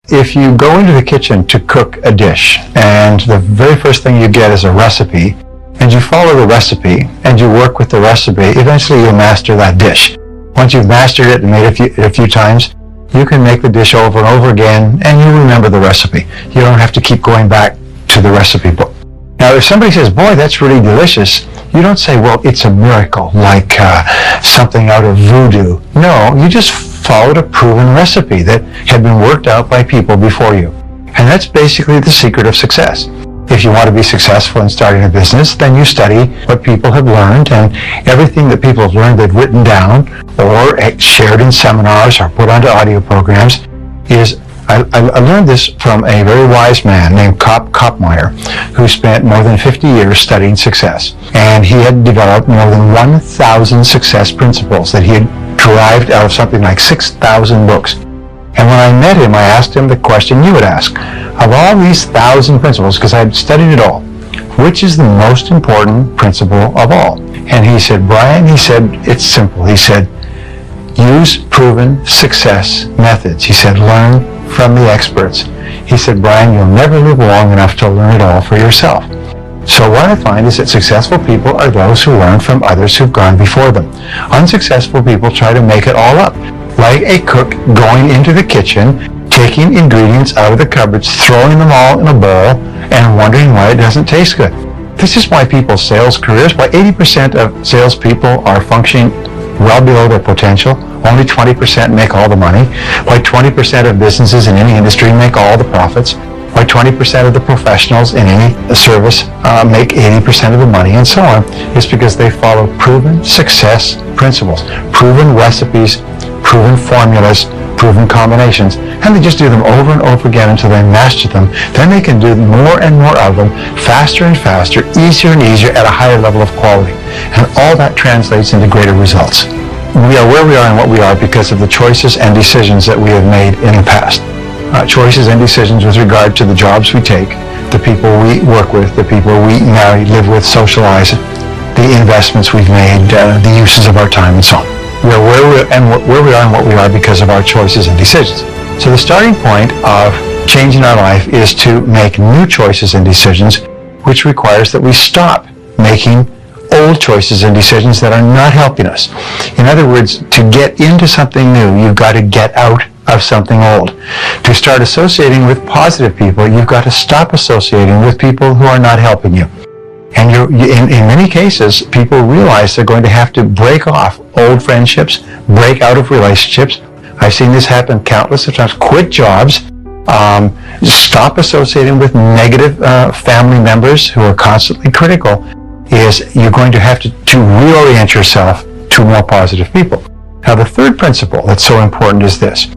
If you go into the kitchen to cook a dish, and the very first thing you get is a recipe, and you follow the recipe, and you work with the recipe, eventually you'll master that dish. Once you've mastered it and made it a few times, you can make the dish over and over again, and you remember the recipe. You don't have to keep going back to the recipe book. Now, if somebody says, boy, that's really delicious, you don't say, well, it's a miracle, like something out of voodoo. No, you just followed a proven recipe that had been worked out by people before you. And that's basically the secret of success. If you want to be successful in starting a business, then you study what people have learned, and everything that people have learned they've written down or shared in seminars or put onto audio programs is, I learned this from a very wise man named Kopmeyer, who spent more than 50 years studying success. And he had developed more than 1,000 success principles that he had derived out of something like 6,000 books. And when I met him, I asked him the question you would ask. Of all these 1,000 principles, because I had studied it all, which is the most important principle of all? And he said, Brian, he said, it's simple. He said, use proven success methods. He said, learn from the experts. He said, Brian, you'll never live long enough to learn it all for yourself. So what I find is that successful people are those who learn from others who've gone before them. Unsuccessful people try to make it all up, like a cook going into the kitchen, taking ingredients out of the cupboards, throwing them all in a bowl, and wondering why it doesn't taste good. This is why people's sales careers, why 80% of salespeople are functioning well below their potential. Only 20% make all the money. Why 20% of businesses in any industry make all the profits. Why 20% of the professionals in any service make 80% of the money, and so on. It's because they follow proven success principles, proven recipes, proven formulas, proven combinations, and they just do them over and over again until they master them. Then they can do more and more of them, faster and faster, easier and easier, at a higher level of quality. And all that translates into greater results. We are where we are and what we are because of the choices and decisions that we have made in the past. Choices and decisions with regard to the jobs we take, the people we work with, the people we marry, live with, socialize, the investments we've made, the uses of our time, and so on. We are where we are and what we are because of our choices and decisions. So the starting point of changing our life is to make new choices and decisions, which requires that we stop making old choices and decisions that are not helping us. In other words, to get into something new, you've got to get out of something old. To start associating with positive people, you've got to stop associating with people who are not helping you. And in many cases, people realize they're going to have to break off old friendships, break out of relationships. I've seen this happen countless of times. Quit jobs, stop associating with negative family members who are constantly critical. You're going to have to reorient yourself to more positive people. Now, the third principle that's so important is this,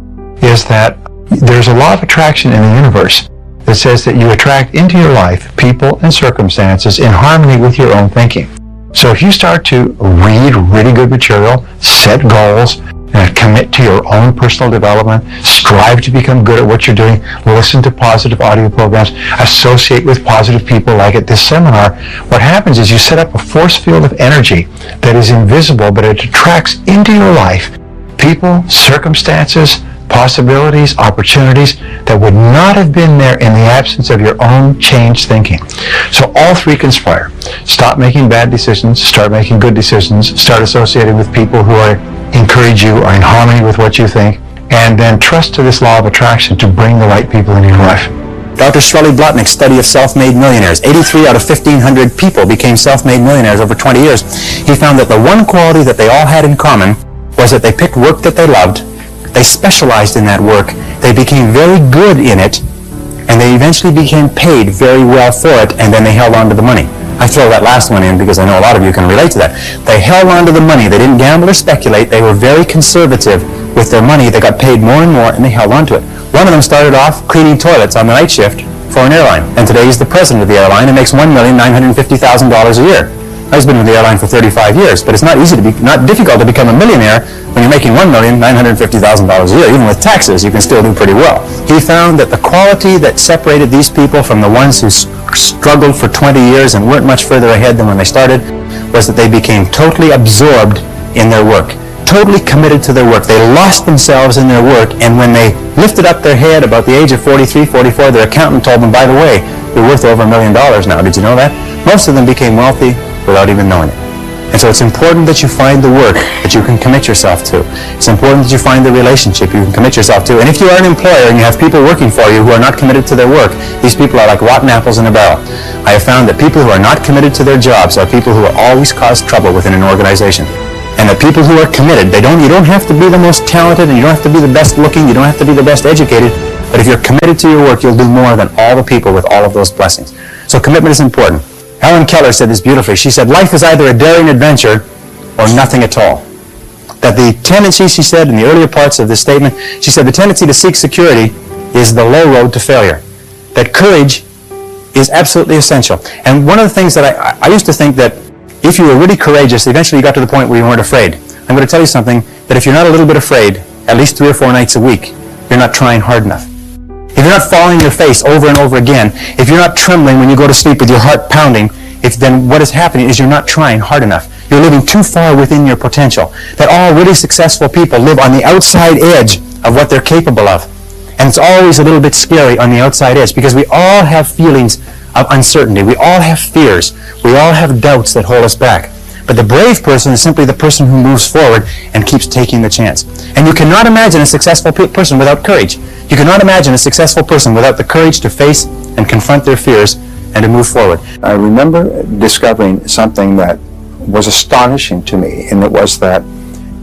is that there's a law of attraction in the universe that says that you attract into your life people and circumstances in harmony with your own thinking. So if you start to read really good material, set goals, commit to your own personal development, strive to become good at what you're doing, listen to positive audio programs, associate with positive people like at this seminar, what happens is you set up a force field of energy that is invisible, but it attracts into your life people, circumstances, possibilities, opportunities that would not have been there in the absence of your own changed thinking. So all three conspire. Stop making bad decisions, start making good decisions, start associating with people who encourage you, are in harmony with what you think, and then trust to this law of attraction to bring the right people into your life. Dr. Shirley Blotnick's study of self-made millionaires. 83 out of 1,500 people became self-made millionaires over 20 years. He found that the one quality that they all had in common was that they picked work that they loved, they specialized in that work, they became very good in it, and they eventually became paid very well for it, and then they held on to the money. I throw that last one in because I know a lot of you can relate to that. They held on to the money. They didn't gamble or speculate. They were very conservative with their money. They got paid more and more, and they held on to it. One of them started off cleaning toilets on the night shift for an airline, and today he's the president of the airline and makes $1,950,000 a year. He's been with the airline for 35 years, but it's not difficult to become a millionaire when you're making $1,950,000 a year. Even with taxes, you can still do pretty well. He found that the quality that separated these people from the ones who struggled for 20 years and weren't much further ahead than when they started was that they became totally absorbed in their work, totally committed to their work. They lost themselves in their work, and when they lifted up their head about the age of 43, 44, their accountant told them, by the way, you're worth over $1 million now. Did you know that? Most of them became wealthy without even knowing it. And so it's important that you find the work that you can commit yourself to. It's important that you find the relationship you can commit yourself to. And if you are an employer and you have people working for you who are not committed to their work, these people are like rotten apples in a barrel. I have found that people who are not committed to their jobs are people who will always cause trouble within an organization. And the people who are committed, you don't have to be the most talented, and you don't have to be the best looking, you don't have to be the best educated, but if you're committed to your work, you'll do more than all the people with all of those blessings. So commitment is important. Helen Keller said this beautifully. She said, life is either a daring adventure or nothing at all. That the tendency, she said in the earlier parts of this statement, she said the tendency to seek security is the low road to failure. That courage is absolutely essential. And one of the things that I used to think that if you were really courageous, eventually you got to the point where you weren't afraid. I'm going to tell you something, that if you're not a little bit afraid, at least 3 or 4 nights a week, you're not trying hard enough. If you're not falling on your face over and over again, if you're not trembling when you go to sleep with your heart pounding, then what is happening is you're not trying hard enough. You're living too far within your potential. That all really successful people live on the outside edge of what they're capable of. And it's always a little bit scary on the outside edge because we all have feelings of uncertainty. We all have fears. We all have doubts that hold us back. But the brave person is simply the person who moves forward and keeps taking the chance. And you cannot imagine a successful person without courage. You cannot imagine a successful person without the courage to face and confront their fears and to move forward. I remember discovering something that was astonishing to me, and it was that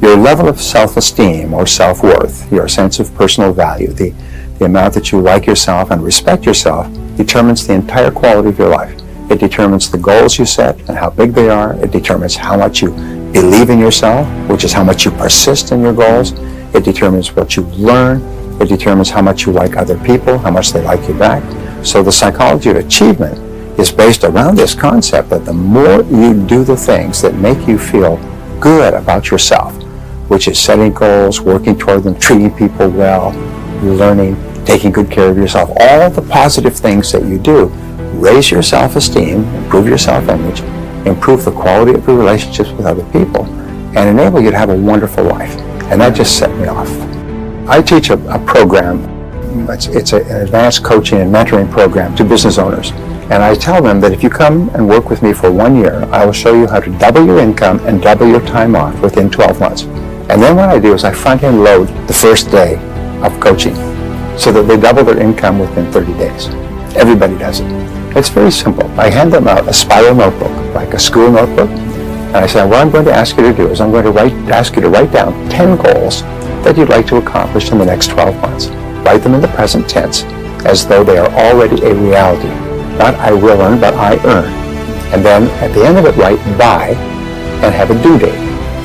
your level of self-esteem or self-worth, your sense of personal value, the amount that you like yourself and respect yourself, determines the entire quality of your life. It determines the goals you set and how big they are. It determines how much you believe in yourself, which is how much you persist in your goals. It determines what you learn. It determines how much you like other people, how much they like you back. So the psychology of achievement is based around this concept that the more you do the things that make you feel good about yourself, which is setting goals, working toward them, treating people well, learning, taking good care of yourself, all the positive things that you do, raise your self-esteem, improve your self-image, improve the quality of your relationships with other people, and enable you to have a wonderful life. And that just set me off. I teach a program. It's an advanced coaching and mentoring program to business owners. And I tell them that if you come and work with me for 1 year, I will show you how to double your income and double your time off within 12 months. And then what I do is I front-end load the first day of coaching so that they double their income within 30 days. Everybody does it. It's very simple. I hand them out a spiral notebook, like a school notebook, and I say, what I'm going to ask you to do is I'm going to ask you to write down 10 goals that you'd like to accomplish in the next 12 months. Write them in the present tense as though they are already a reality. Not I will earn, but I earn. And then at the end of it, write by and have a due date.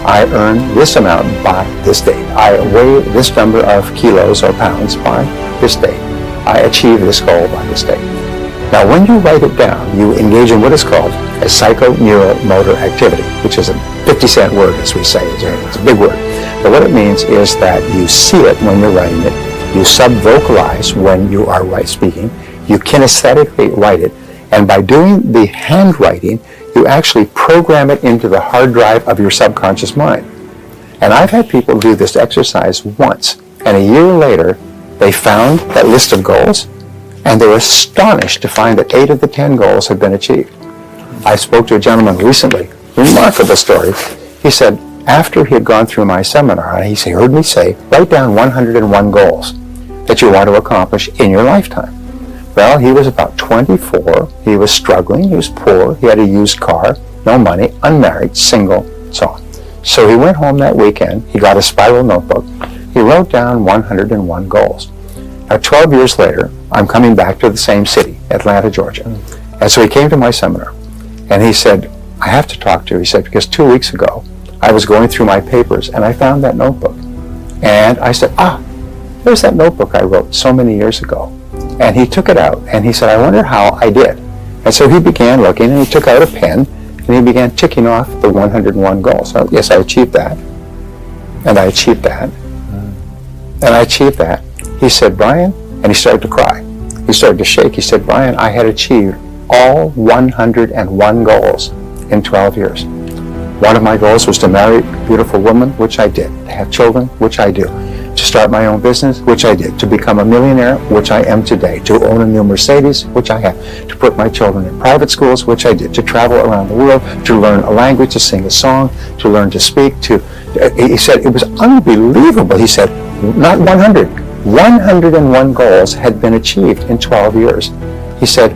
I earn this amount by this date. I weigh this number of kilos or pounds by this date. I achieve this goal by this date. Now, when you write it down, you engage in what is called a psychoneuromotor activity, which is a 50-cent word, as we say. It's a big word. But what it means is that you see it when you're writing it, you sub-vocalize when you are speaking, you kinesthetically write it, and by doing the handwriting, you actually program it into the hard drive of your subconscious mind. And I've had people do this exercise once, and a year later, they found that list of goals, and they were astonished to find that 8 of the 10 goals had been achieved. I spoke to a gentleman recently, remarkable story. He said, after he had gone through my seminar, and he heard me say, write down 101 goals that you want to accomplish in your lifetime. Well, he was about 24, he was struggling, he was poor, he had a used car, no money, unmarried, single, so on. So he went home that weekend, he got a spiral notebook, he wrote down 101 goals. Now, 12 years later, I'm coming back to the same city, Atlanta, Georgia. And so he came to my seminar, and he said, I have to talk to you. He said, because 2 weeks ago, I was going through my papers, and I found that notebook. And I said, there's that notebook I wrote so many years ago. And he took it out, and he said, I wonder how I did. And so he began looking, and he took out a pen, and he began ticking off the 101 goals. So, yes, I achieved that, and I achieved that, and I achieved that. He said, Brian, and he started to cry. He started to shake. He said, Brian, I had achieved all 101 goals in 12 years. One of my goals was to marry a beautiful woman, which I did. To have children, which I do. To start my own business, which I did. To become a millionaire, which I am today. To own a new Mercedes, which I have. To put my children in private schools, which I did. To travel around the world, to learn a language, to sing a song, to learn to speak. He said it was unbelievable. He said, not 100. 101 goals had been achieved in 12 years. He said,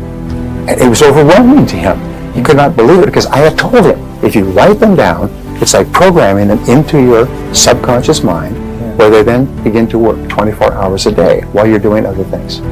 and it was overwhelming to him. He could not believe it because I had told him, if you write them down, it's like programming them into your subconscious mind, where they then begin to work 24 hours a day while you're doing other things.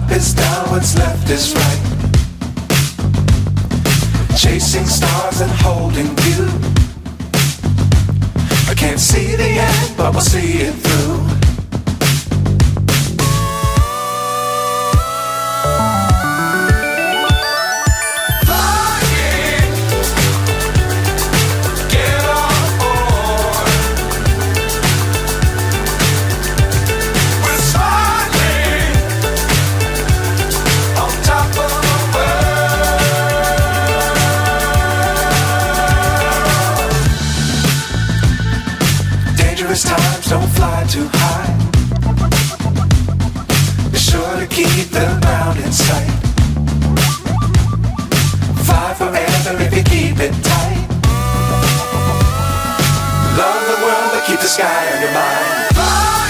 up is down, what's left is right. Chasing stars and holding you. I can't see the end, but we'll see it through. Times don't fly too high. Be sure to keep the ground in sight. Fly forever if you keep it tight. Love the world but keep the sky on your mind. Fly!